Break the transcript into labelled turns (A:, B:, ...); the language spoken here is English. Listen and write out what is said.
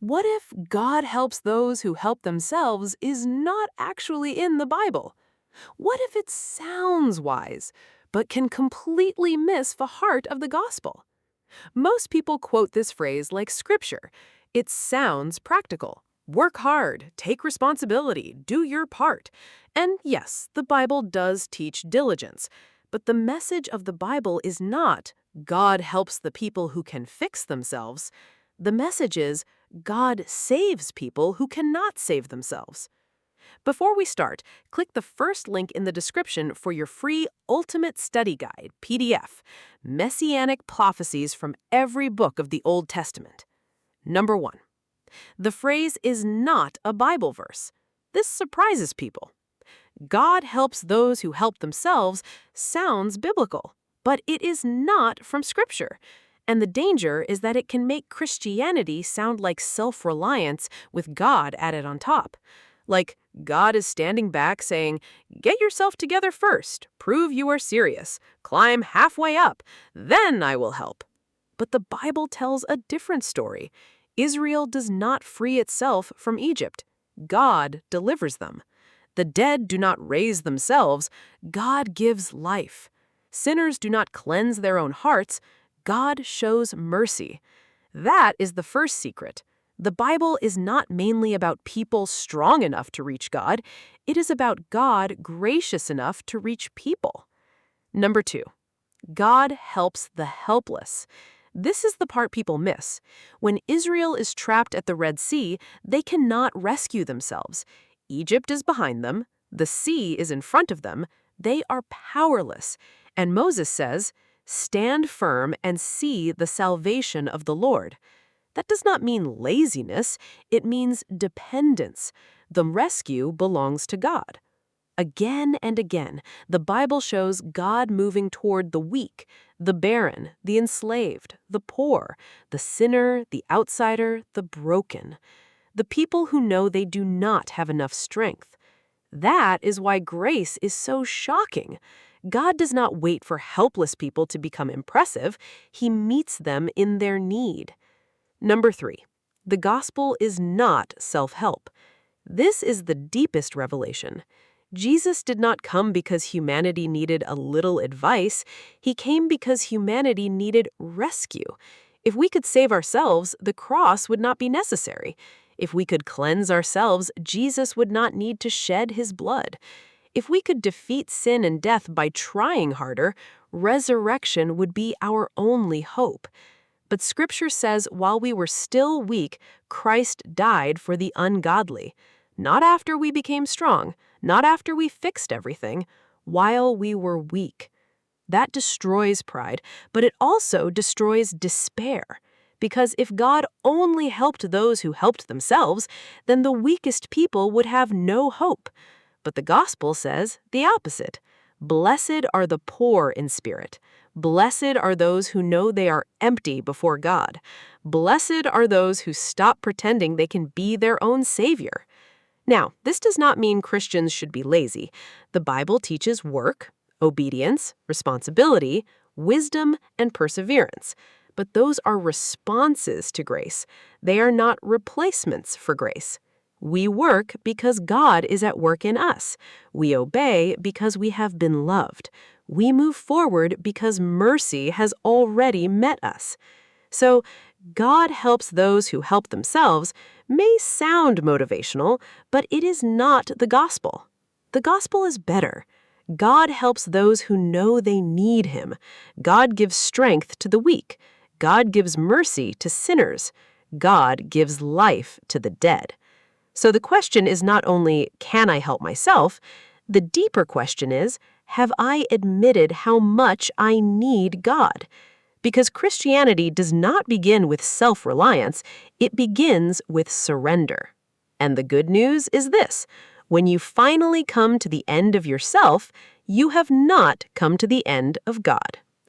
A: What if God helps those who help themselves is not actually in the Bible? What if it sounds wise, but can completely miss the heart of the gospel? Most people quote this phrase like scripture. It sounds practical. Work hard, take responsibility, do your part. And yes, the Bible does teach diligence, but the message of the Bible is not God helps the people who can fix themselves. The message is God saves people who cannot save themselves. Before we start, click the first link in the description for your free Ultimate Study Guide, PDF, Messianic Prophecies from Every Book of the Old Testament. Number 1. The phrase is not a Bible verse. This surprises people. God helps those who help themselves sounds biblical, but it is not from Scripture. And the danger is that it can make Christianity sound like self-reliance with God added on top. Like God is standing back saying, "Get yourself together first, prove you are serious, climb halfway up, then I will help." But the Bible tells a different story. Israel does not free itself from Egypt. God delivers them. The dead do not raise themselves. God gives life. Sinners do not cleanse their own hearts. God shows mercy. That is the first secret. The Bible is not mainly about people strong enough to reach God. It is about God gracious enough to reach people. Number 2, God helps the helpless. This is the part people miss. When Israel is trapped at the Red Sea, they cannot rescue themselves. Egypt is behind them. The sea is in front of them. They are powerless. And Moses says, "Stand firm and see the salvation of the Lord." That does not mean laziness. It means dependence. The rescue belongs to God. Again and again, the Bible shows God moving toward the weak, the barren, the enslaved, the poor, the sinner, the outsider, the broken, the people who know they do not have enough strength. That is why grace is so shocking. God does not wait for helpless people to become impressive. He meets them in their need. Number 3, the gospel is not self-help. This is the deepest revelation. Jesus did not come because humanity needed a little advice. He came because humanity needed rescue. If we could save ourselves, the cross would not be necessary. If we could cleanse ourselves, Jesus would not need to shed his blood. If we could defeat sin and death by trying harder, resurrection would be our only hope. But Scripture says while we were still weak, Christ died for the ungodly. Not after we became strong, not after we fixed everything, while we were weak. That destroys pride, but it also destroys despair. Because if God only helped those who helped themselves, then the weakest people would have no hope. But the gospel says the opposite. Blessed are the poor in spirit. Blessed are those who know they are empty before God. Blessed are those who stop pretending they can be their own savior. Now, this does not mean Christians should be lazy. The Bible teaches work, obedience, responsibility, wisdom, and perseverance. But those are responses to grace. They are not replacements for grace. We work because God is at work in us. We obey because we have been loved. We move forward because mercy has already met us. So, God helps those who help themselves may sound motivational, but it is not the gospel. The gospel is better. God helps those who know they need him. God gives strength to the weak. God gives mercy to sinners. God gives life to the dead. So the question is not only, can I help myself? The deeper question is, have I admitted how much I need God? Because Christianity does not begin with self-reliance, it begins with surrender. And the good news is this: when you finally come to the end of yourself, you have not come to the end of God.